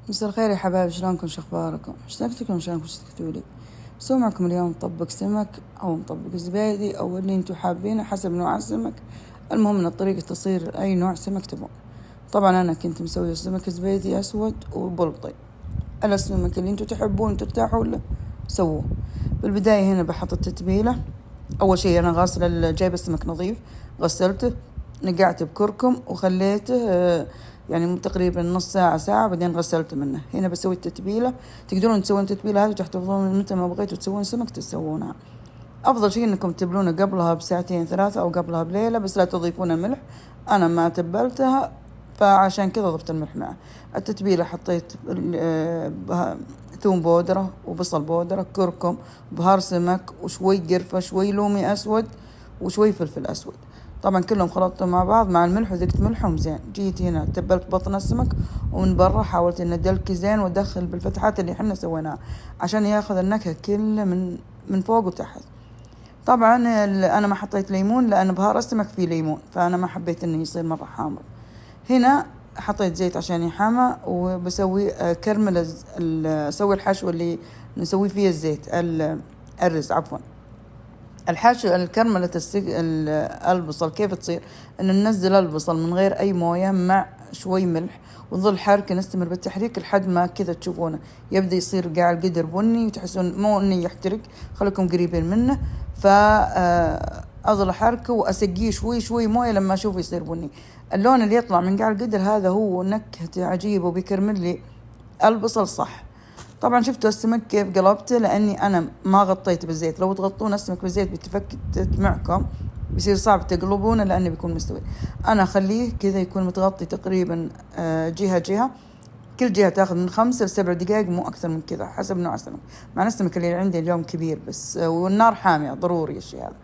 مساء الخير يا حبايبي، شلونكم؟ شخباركم؟ اشتقت لكم عشانكم تكتبوا لي. بسوي معكم اليوم مطبق سمك او مطبق زبادي او اللي انتو حابينه حسب نوع السمك. المهم ان الطريقة تصير اي نوع سمك تبون. طبعا انا كنت مسوي سمك زبادي اسود وبلطي. السمك اللي انتو تحبون ترتاحوا له سووه. بالبداية هنا بحط التتبيلة. اول شيء انا غاسلة جايبة السمك نظيف، غسلته، نقعته بكركم وخليته يعني تقريبا نص ساعة ساعة، بعدين غسلته منه. هنا بسوي التتبيلة. تقدرون تسوون التتبيلة هذه وتحتفظون متى ما بغيتوا تسوون سمك تسوونها. أفضل شيء إنكم تتبلونه قبلها بساعتين ثلاثة أو قبلها بليلة، بس لا تضيفون الملح. أنا ما تبلتها فعشان كذا ضفت الملح معه. التتبيلة حطيت ثوم بودرة وبصل بودرة، كركم، بهار سمك، وشوي قرفة، شوي لومي أسود، وشوي فلفل أسود. طبعا كلهم خلطتهم مع بعض مع الملح وذقت ملحهم زين. جيت هنا تبلت بطن السمك، ومن برا حاولت ان ادلكي زين وادخل بالفتحات اللي احنا سويناها عشان ياخذ النكهة كله من فوق وتحت. طبعا انا ما حطيت ليمون لان بهار السمك فيه ليمون، فانا ما حبيت انه يصير مرة حامض. هنا حطيت زيت عشان يحمى، وبسوي كرمل اسوي الحشو اللي نسوي فيه الزيت الرز عفوا. الحشو الكرملة البصل كيف تصير؟ ان ننزل البصل من غير اي موية مع شوي ملح، ونظل حركة نستمر بالتحريك لحد ما كذا تشوفونه يبدأ يصير قاع القدر بني، وتحسون مو انه يحترق، خليكم قريبين منه. فأظل حركة وأسقيه شوي شوي موية لما أشوفه يصير بني. اللون اللي يطلع من قاع القدر هذا هو نكهته عجيبة وبيكرمل لي البصل صح. طبعا شفتوا السمك كيف قلبته، لاني انا ما غطيت بالزيت. لو تغطون السمك بالزيت بيتفتت معكم، بيصير صعب تقلبونه لانه بيكون مستوي. انا اخليه كذا يكون متغطي تقريبا جهة جهة، كل جهة تاخذ من 5 ل7 دقائق، مو اكثر من كذا حسب نوع السمك. مع السمك اللي عندي اليوم كبير بس والنار حامية ضروري الشيء هذا.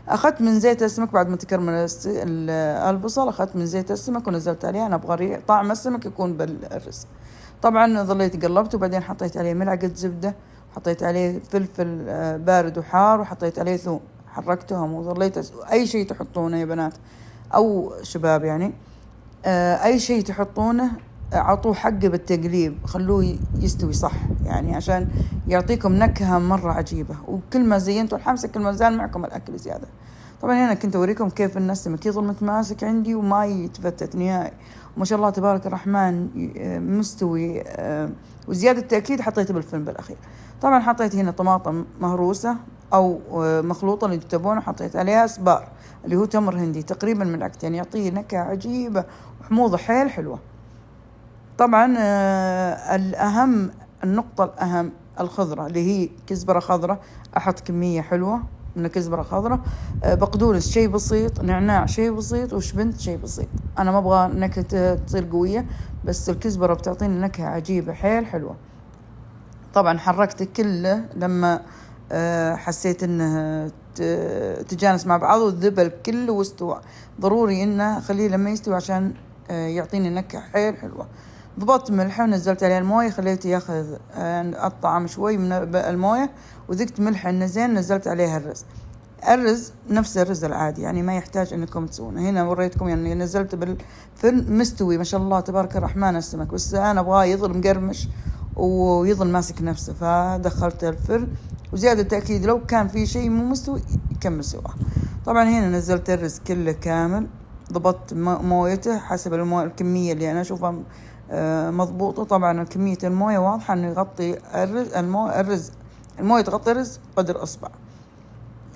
اخذت من زيت السمك بعد ما تكرمل البصل، اخذت من زيت السمك ونزلت عليه. انا ابغى طعم السمك يكون بالرز. طبعا ظليت قلبت، وبعدين حطيت عليه ملعقة زبدة، حطيت عليه فلفل بارد وحار، وحطيت عليه ثوم. حركتهم وظليت اي شيء تحطونه يا بنات او شباب يعني، اي شيء تحطونه عطوه حقه بالتقليب، خلوه يستوي صح يعني عشان يعطيكم نكهة مرة عجيبة. وكل ما زينتوا الحمسة كل ما زال معكم الأكل زيادة. طبعا هنا كنت أوريكم كيف السمك يظل متماسك عندي وما يتفتت نهائي، وما شاء الله تبارك الرحمن مستوي. وزيادة تأكيد حطيته بالفيلم بالأخير. طبعا حطيت هنا طماطم مهروسة أو مخلوطة اللي تبونه، حطيت عليها سبار اللي هو تمر هندي تقريبا ملعقتين، يعطيه نكهة عجيبة وحموضة حيل حلوة. طبعا الأهم، النقطة الأهم الخضرة اللي هي كزبرة خضرة. أحط كمية حلوة من كزبرة خضرة، بقدونس شيء بسيط، نعناع شيء بسيط، وشبنت شيء بسيط. أنا ما أبغى نكهة تصير قوية، بس الكزبرة بتعطيني نكهة عجيبة حيل حلوة. طبعا حركت كله لما حسيت انه تجانس مع بعض وذبل كله واستوى. ضروري انه خليه لما يستوي عشان يعطيني نكهة حيل حلوة. ضبطت ملحه ونزلت عليه المويه، خليته ياخذ الطعم شوي من المويه، وذقت ملح انه زين. نزلت عليها الرز نفس الرز العادي يعني، ما يحتاج انكم تسوونه. هنا وريتكم يعني نزلت بالفرن مستوي ما شاء الله تبارك الرحمن السمك، بس انا ابغاه يظل مقرمش ويظل ماسك نفسه، فدخلت الفرن. وزيادة تأكيد لو كان في شيء مو مستوي يكمل سواه. طبعا هنا نزلت الرز كله كامل، ضبطت مويته حسب الكمية اللي أنا أشوفها مضبوطة. طبعا كمية الموية واضحة إنه يغطي الموية تغطي الرز قدر إصبع،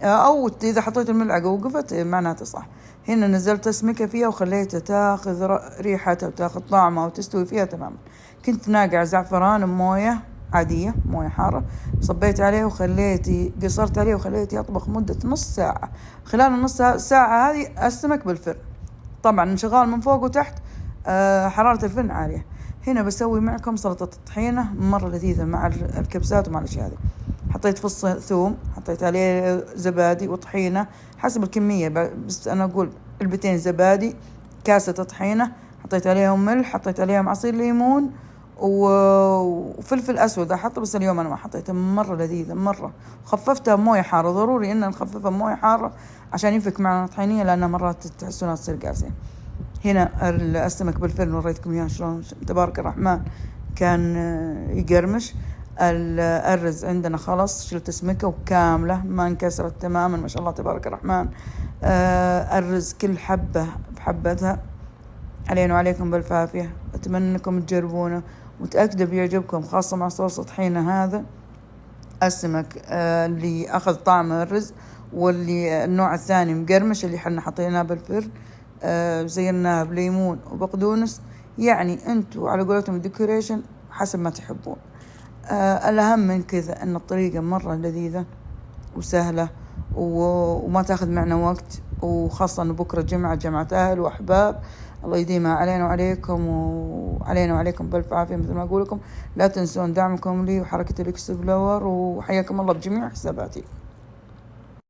أو إذا حطيت الملعقة وقفت معناته صح. هنا نزلت أسمكة فيها وخليتها تاخذ ريحتها وتاخذ طعمها وتستوي فيها تماما. كنت ناقع زعفران بموية عادية، موية حارة، صبيت عليه قصرت عليه وخليته يطبخ مدة نص ساعة. خلال النص ساعة هذه السمك بالفرن، طبعا شغال من فوق وتحت، حرارة الفرن عالية. هنا بسوي معكم سلطة الطحينة مرة لذيذة مع الكبسات ومع الأشياء هذه. حطيت فص ثوم، حطيت عليه زبادي وطحينة حسب الكمية، بس أنا أقول علبتين زبادي، كاسة طحينة، حطيت عليهم ملح، حطيت عليهم عصير ليمون وفلفل أسود أحطه، بس اليوم أنا ما حطيته. مرة لذيذة مرة. خففتها بموية حارة، ضروري إن نخففها بموية حارة عشان ينفك معنا الطحينية، لأنها مرات تحسونها تصير قاسية. هنا السمك بالفرن وريتكم إياه شلون تبارك الرحمن كان يقرمش. الأرز عندنا خلص، شلت سمكة وكاملة ما انكسرت تماما، ما شاء الله تبارك الرحمن. الرز كل حبة بحبتها. علينا وعليكم بالف عافية، أتمنى أنكم تجربونه، متأكدة بيعجبكم، خاصة مع صوص طحينة هذا السمك اللي أخذ طعم الرز، واللي النوع الثاني مقرمش اللي حنا حطيناه بالفرن زيناه بليمون وبقدونس. يعني انتوا على قولتهم الديكوريشن حسب ما تحبون. الأهم من كذا أن الطريقة مرة لذيذة وسهلة وما تاخذ معنا وقت، وخاصة أنه بكرة جمعة أهل وأحباب. الله يديمها علينا وعليكم، وعلينا وعليكم بألف عافية. مثل ما أقول لكم لا تنسون دعمكم لي وحركة الإكسبلور، وحياكم الله بجميع حساباتي.